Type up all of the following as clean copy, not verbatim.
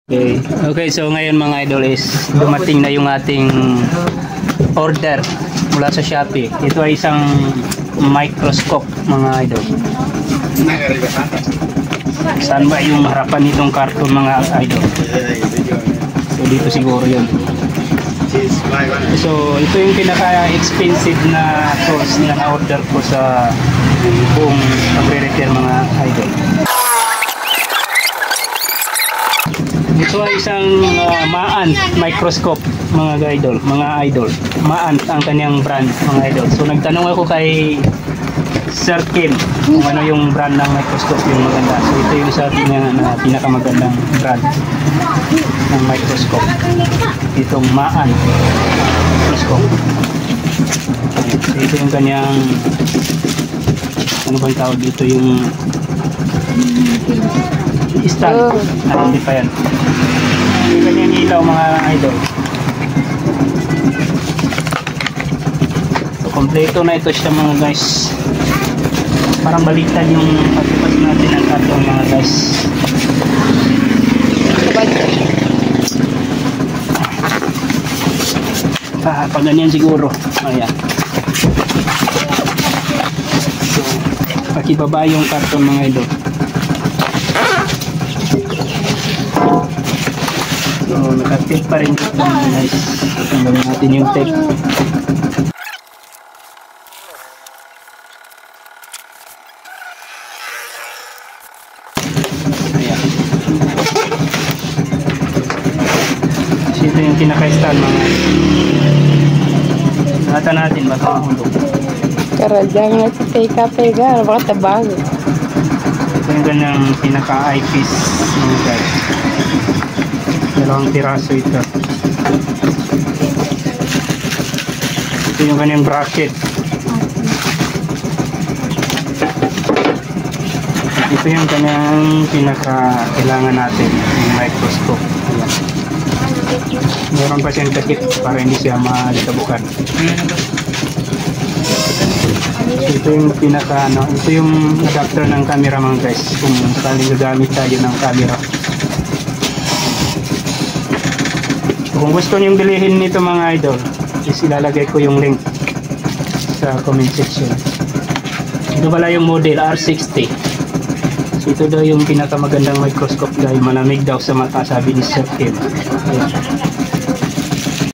Okay, so ngayon mga idol is dumating na yung ating order mula sa Shopee. Ito ay isang microscope mga idol. Saan ba yung harapan nitong karton mga idol? So dito siguro yun. So ito yung pinaka-expensive na tools na na-order ko sa buong pagre-repair mga idol. Ito ay isang Maant microscope mga idol, Maant ang kanyang brand mga idol. So nagtanong ako kay Sir Kim kung ano yung brand ng microscope yung maganda. So ito yung sabi niya na pinakamagandang brand ng microscope. Itong Maant microscope. So ito yung kanyang ano bang tawag dito, yung stand. Hindi pa yan. Yung kanyang ilaw mga idol. So kompleto na ito siya mga guys. Parang baliktad yung pagpapas natin ang karton mga guys. Pag ganyan siguro. Ayan. So pakibaba yung karton mga idol. So, naka-tape pa rin ito guys. Tanggalin natin yung tape. Ayan. So, ito yung kinaka-install mga. Nakata natin baka mahulog. Karadang nagtiteka-pega. Baka tabago. Ito yung ganyang pinaka-eyepiece mga guys. Dalawang piraso ito. Ito yung kanyang bracket. Ito yung kanyang pinaka-kailangan natin, yung microscope. Ayan. Meron pa siyang takip para hindi siya malitabukan. So, ito yung ito yung adapter ng camera mga guys, kung sakaling gagamit tayo ng camera. Kung gusto nyo bilihin nito mga idol, is ilalagay ko yung link sa comment section. Ito pala yung model R60. So ito daw yung pinakamagandang microscope dahil malamig daw sa mata, sabi ni Sir Kim.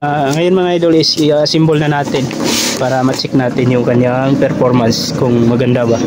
Ngayon mga idol is i-assemble na natin para ma-check natin yung kanyang performance kung maganda ba.